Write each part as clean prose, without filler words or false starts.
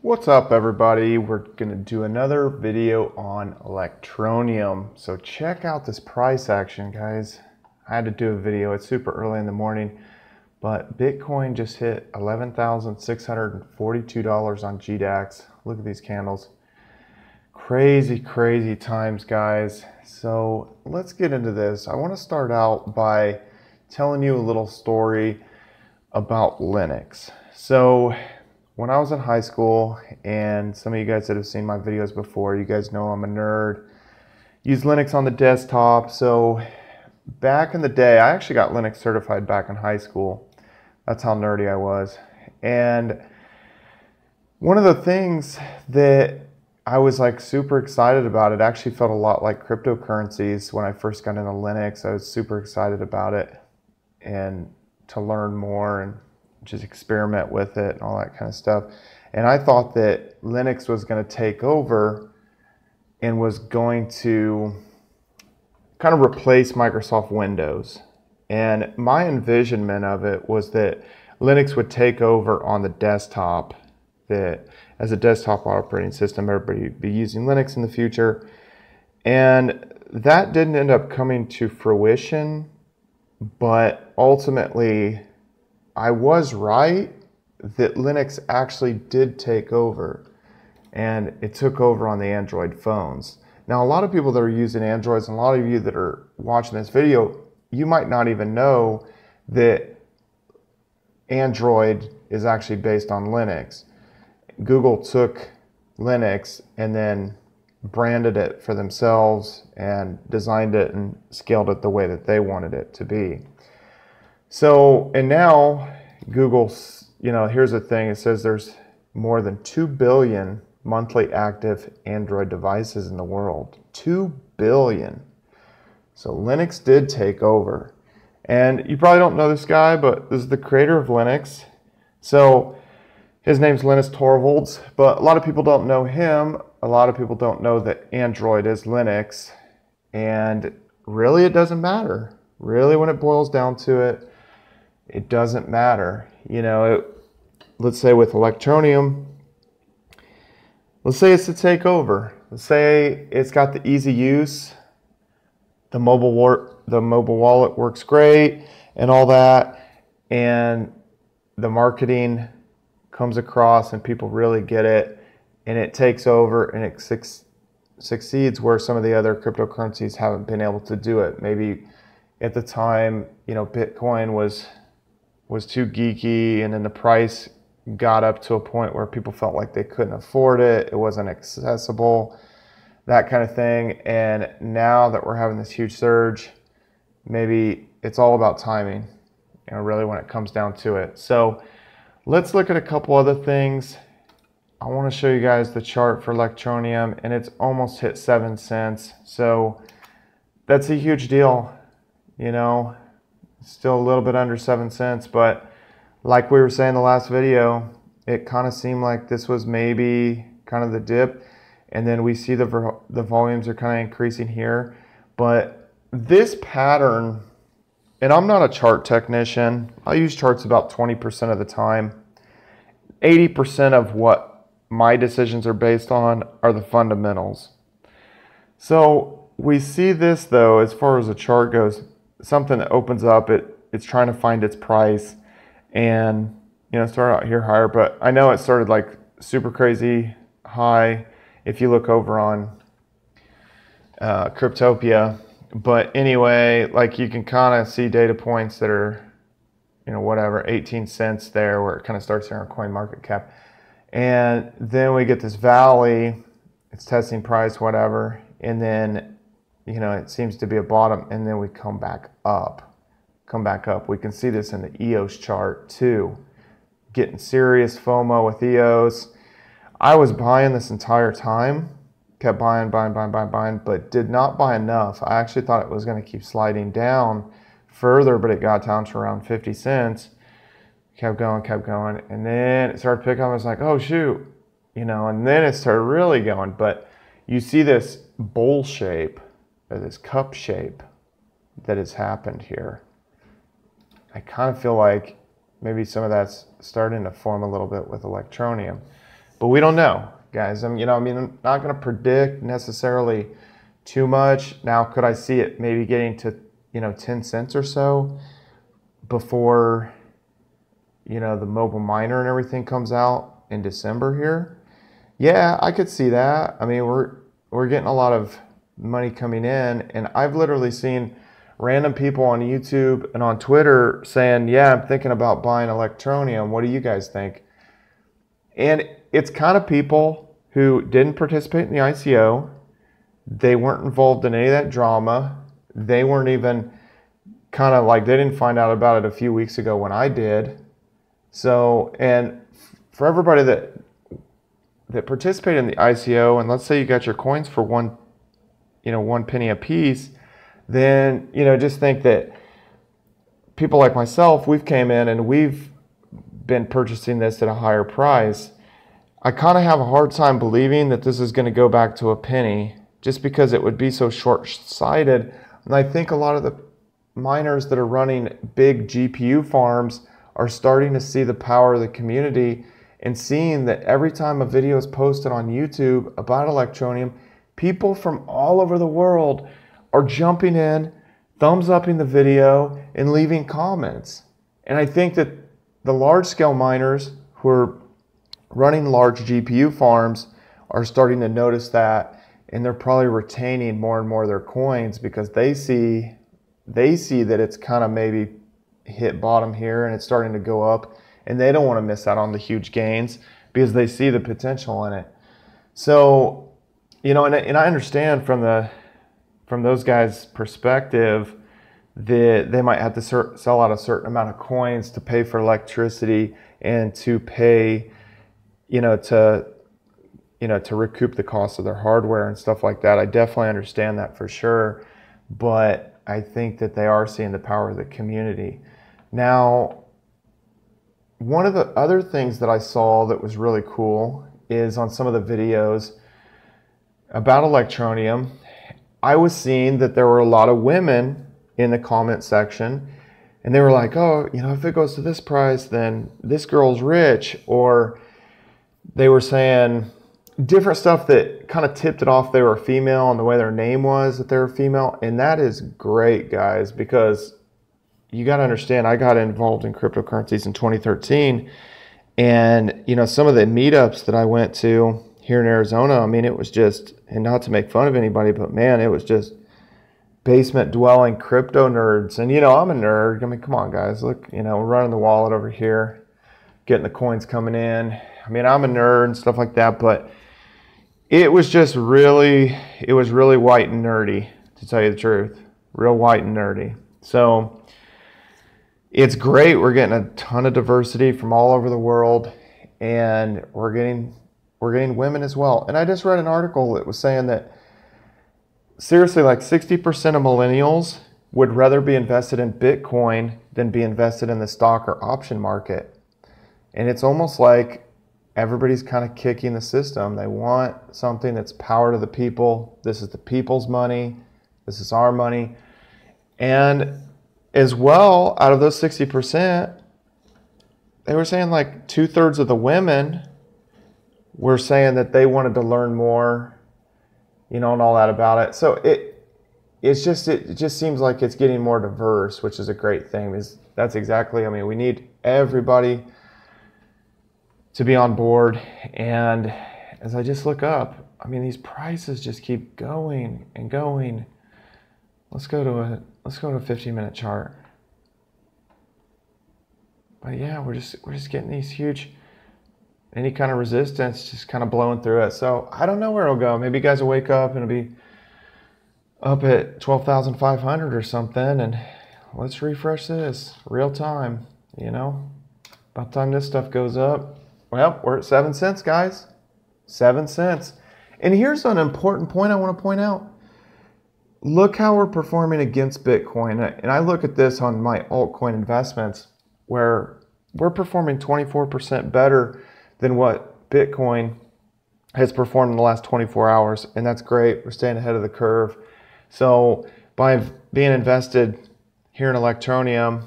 What's up, everybody? We're going to do another video on Electroneum. So check out this price action, guys. I had to do a video. It's super early in the morning, but Bitcoin just hit $11,642 on GDAX. Look at these candles. Crazy, crazy times, guys. So let's get into this. I want to start out by telling you a little story about Linux. So when I was in high school, and some of you guys that have seen my videos before, you guys know I'm a nerd. Use Linux on the desktop. So back in the day, I actually got Linux certified back in high school. That's how nerdy I was. And one of the things that I was like super excited about, it actually felt a lot like cryptocurrencies when I first got into Linux. I was super excited about it and to learn more and just experiment with it and all that kind of stuff. And I thought that Linux was going to take over and was going to kind of replace Microsoft Windows. And my envisionment of it was that Linux would take over on the desktop, that as a desktop operating system, everybody would be using Linux in the future. And that didn't end up coming to fruition, but ultimately I was right that Linux actually did take over, and it took over on the Android phones. Now, a lot of people that are using Androids, and a lot of you that are watching this video, you might not even know that Android is actually based on Linux. Google took Linux and then branded it for themselves and designed it and scaled it the way that they wanted it to be. So, and now Google, here's the thing, it says there's more than 2 billion monthly active Android devices in the world. 2 billion. So Linux did take over. And you probably don't know this guy, but this is the creator of Linux. So his name's Linus Torvalds, but a lot of people don't know him. A lot of people don't know that Android is Linux. And really, it doesn't matter. Really, when it boils down to it, it doesn't matter. Let's say with Electroneum, let's say it's a takeover. Let's say it's got the easy use, the mobile wallet works great and all that, and the marketing comes across and people really get it, and it takes over and it succeeds where some of the other cryptocurrencies haven't been able to do it. Maybe at the time, Bitcoin was too geeky, and then the price got up to a point where people felt like they couldn't afford it. It wasn't accessible, that kind of thing. And now that we're having this huge surge, maybe it's all about timing, really when it comes down to it. So let's look at a couple other things. I want to show you guys the chart for Electroneum, and it's almost hit 7 cents. So that's a huge deal, Still a little bit under 7 cents, but like we were saying in the last video, it kind of seemed like this was maybe kind of the dip, and then we see the volumes are kind of increasing here. But this pattern, and I'm not a chart technician, I use charts about 20% of the time. 80% of what my decisions are based on are the fundamentals. So we see this, though, as far as the chart goes, something that opens up, it's trying to find its price, and started out here higher, but I know it started like super crazy high if you look over on Cryptopia. But anyway, like you can kind of see data points that are whatever, 18 cents there, where it kind of starts here on CoinMarketCap, and then we get this valley, it's testing price, whatever, and then it seems to be a bottom, and then we come back up. We can see this in the EOS chart too. Getting serious FOMO with EOS. I was buying this entire time, kept buying, but did not buy enough. I actually thought it was going to keep sliding down further, but it got down to around 50 cents. Kept going, and then it started picking up. I was like, oh shoot, and then it started really going. But you see this bowl shape, or this cup shape that has happened here. I kind of feel like maybe some of that's starting to form a little bit with Electroneum. but we don't know, guys. I'm not going to predict necessarily too much. Now, could I see it maybe getting to, 10 cents or so before, the mobile miner and everything comes out in December here? Yeah, I could see that. I mean, we're getting a lot of money coming in, and I've literally seen random people on YouTube and on Twitter saying, yeah, I'm thinking about buying Electroneum. What do you guys think? And it's kind of people who didn't participate in the ICO. They weren't involved in any of that drama. They weren't even they didn't find out about it a few weeks ago when I did. So, and for everybody that participated in the ICO, and let's say you got your coins for one penny a piece, then, just think that people like myself, we've came in and we've been purchasing this at a higher price. I kind of have a hard time believing that this is going to go back to a penny just because it would be so short-sighted. And I think a lot of the miners that are running big GPU farms are starting to see the power of the community and seeing that every time a video is posted on YouTube about Electroneum, people from all over the world are jumping in, thumbs upping the video, and leaving comments. And I think that the large-scale miners who are running large GPU farms are starting to notice that, and they're probably retaining more and more of their coins because they see that it's kind of maybe hit bottom here and it's starting to go up, and they don't want to miss out on the huge gains because they see the potential in it. So, and I understand from those guys' perspective that they might have to sell out a certain amount of coins to pay for electricity and to pay, to recoup the cost of their hardware and stuff like that. I definitely understand that for sure, but I think that they are seeing the power of the community. Now, one of the other things that I saw that was really cool is on some of the videos about Electroneum, I was seeing that there were a lot of women in the comment section, and they were like, oh, if it goes to this price, then this girl's rich. Or they were saying different stuff that kind of tipped it off they were female and the way their name was that they were female. And that is great, guys, because you got to understand, I got involved in cryptocurrencies in 2013. And, some of the meetups that I went to here in Arizona, I mean, it was just, and not to make fun of anybody, but man, it was just basement dwelling crypto nerds. And, I'm a nerd. I mean, come on, guys, look, we're running the wallet over here, getting the coins coming in. I mean, I'm a nerd and stuff like that, but it was really white and nerdy, to tell you the truth, real white and nerdy. So it's great. We're getting a ton of diversity from all over the world, and we're getting women as well. And I just read an article that was saying that seriously, like 60% of millennials would rather be invested in Bitcoin than be invested in the stock or option market. And it's almost like everybody's kind of kicking the system. They want something that's power to the people. This is the people's money. This is our money. And as well, out of those 60%, they were saying like 2/3 of the women were saying that they wanted to learn more, and all that about it. So it just seems like it's getting more diverse, which is a great thing. That's exactly, I mean, we need everybody to be on board. And as I just look up, I mean, these prices just keep going and going. Let's go to a 15-minute chart. But yeah, we're just getting these huge, any kind of resistance just kind of blowing through it. So I don't know where it'll go. Maybe you guys will wake up and it'll be up at 12,500 or something, and let's refresh this real time. By the time this stuff goes up, well, we're at 7 cents, guys. 7 cents. And here's an important point I want to point out. Look how we're performing against Bitcoin. And I look at this on my altcoin investments, where we're performing 24% better than what Bitcoin has performed in the last 24 hours. And that's great. We're staying ahead of the curve. So by being invested here in Electroneum,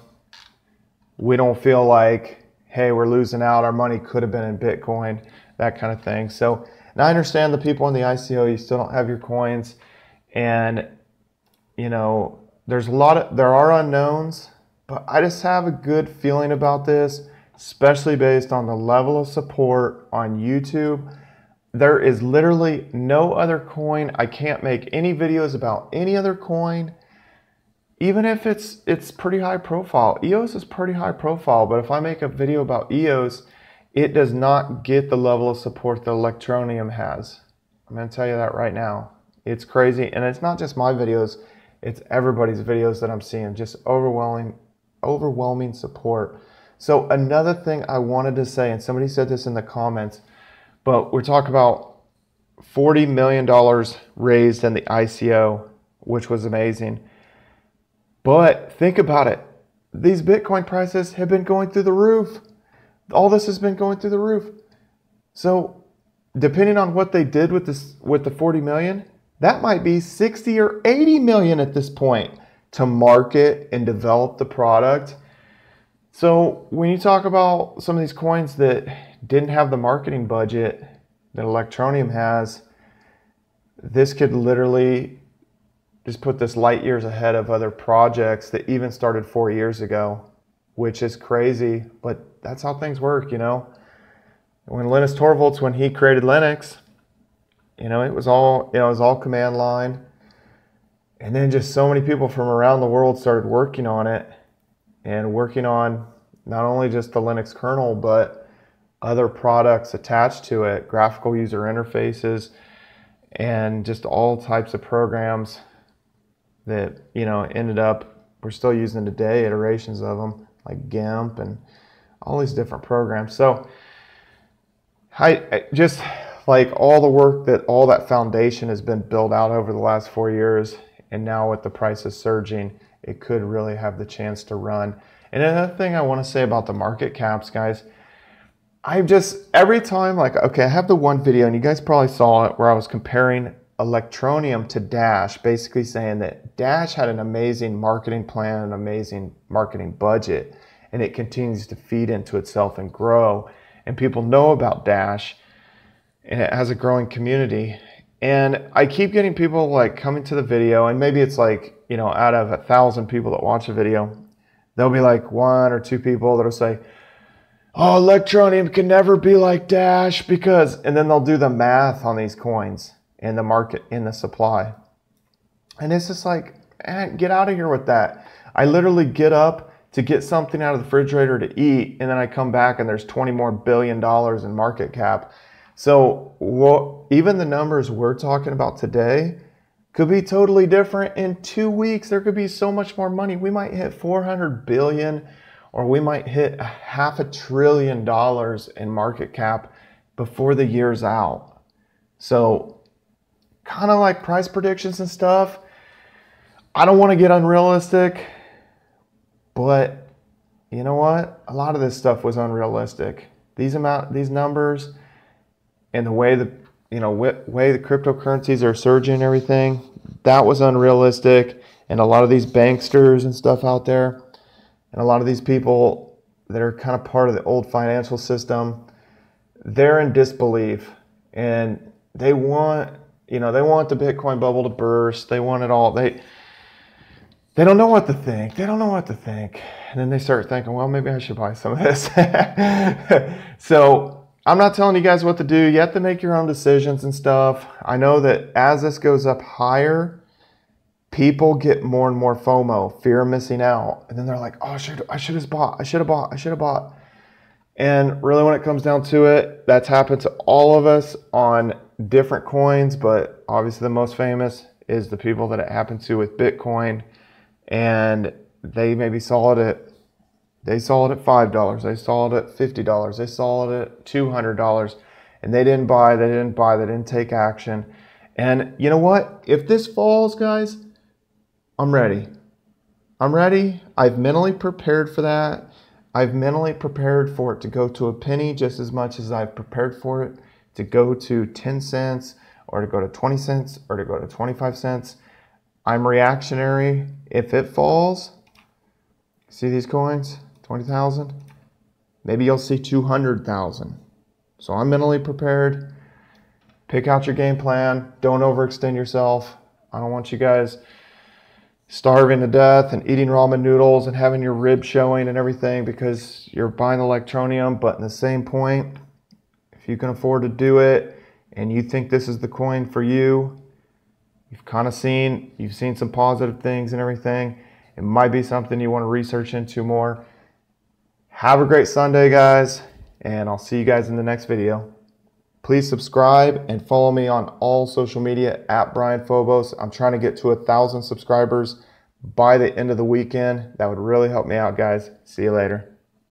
we don't feel like, hey, we're losing out. Our money could have been in Bitcoin. that kind of thing. So now I understand the people in the ICO, you still don't have your coins, and you know, there are unknowns, but I just have a good feeling about this, especially based on the level of support on YouTube. There is literally no other coin. I can't make any videos about any other coin, even if it's pretty high profile. EOS is pretty high profile, but if I make a video about EOS, it does not get the level of support that Electroneum has. I'm going to tell you that right now. It's crazy, and it's not just my videos, it's everybody's videos that I'm seeing, just overwhelming support. So another thing I wanted to say, and somebody said this in the comments, but we're talking about $40 million raised in the ICO, which was amazing. But think about it. These Bitcoin prices have been going through the roof. All this has been going through the roof. So depending on what they did with the 40 million, that might be 60 or 80 million at this point to market and develop the product. So when you talk about some of these coins that didn't have the marketing budget that Electroneum has, this could literally just put this light years ahead of other projects that even started 4 years ago, which is crazy, but that's how things work, you know. When Linus Torvalds, when he created Linux, you know, it was all command line. And then just so many people from around the world started working on it, and working on not only just the Linux kernel, but other products attached to it, graphical user interfaces, and just all types of programs that, you know, ended up, we're still using today, iterations of them, like GIMP and all these different programs. So I just like all the work that all that foundation has been built out over the last 4 years, and now with the prices surging, it could really have the chance to run. And another thing I want to say about the market caps, guys, every time, like, okay, I have the one video, and you guys probably saw it, where I was comparing Electroneum to Dash, basically saying that Dash had an amazing marketing plan, an amazing marketing budget, and it continues to feed into itself and grow. And people know about Dash, and it has a growing community. And I keep getting people like coming to the video, and maybe it's like, you know, out of 1,000 people that watch a video, there'll be like 1 or 2 people that'll say, oh, Electroneum can never be like Dash because, and then they'll do the math on these coins and the market in the supply. And it's just like, get out of here with that. I literally get up to get something out of the refrigerator to eat, and then I come back and there's $20 more billion in market cap. So even the numbers we're talking about today could be totally different in 2 weeks. There could be so much more money. We might hit 400 billion, or we might hit $500 billion in market cap before the year's out. So kind of like price predictions and stuff, I don't want to get unrealistic, but you know what? A lot of this stuff was unrealistic. These numbers, and the way the cryptocurrencies are surging and everything, that was unrealistic. And a lot of these banksters and stuff out there, and a lot of these people that are kind of part of the old financial system, they're in disbelief, and they want the Bitcoin bubble to burst. They want it all. They don't know what to think. They don't know what to think. And then they start thinking, well, maybe I should buy some of this. So I'm not telling you guys what to do. You have to make your own decisions and stuff. I know that as this goes up higher, people get more and more FOMO, fear of missing out. And then they're like, oh, I should have bought. And really, when it comes down to it, that's happened to all of us on different coins. But obviously the most famous is the people that it happened to with Bitcoin. And they maybe saw it at $5, they saw it at $50, they saw it at $200, and they didn't buy, they didn't take action. And you know what? If this falls, guys, I'm ready. I've mentally prepared for that. I've mentally prepared for it to go to a penny just as much as I've prepared for it to go to 10 cents or to go to 20 cents or to go to 25 cents. I'm reactionary. If it falls, see these coins, 20,000? Maybe you'll see 200,000. So I'm mentally prepared. Pick out your game plan. Don't overextend yourself. I don't want you guys starving to death and eating ramen noodles and having your ribs showing and everything because you're buying Electroneum. But in the same point, if you can afford to do it and you think this is the coin for you, you've seen some positive things and everything, it might be something you want to research into more. Have a great Sunday, guys, and I'll see you guys in the next video. Please subscribe and follow me on all social media at Brian Phobos. I'm trying to get to 1,000 subscribers by the end of the weekend. That would really help me out, guys. See you later.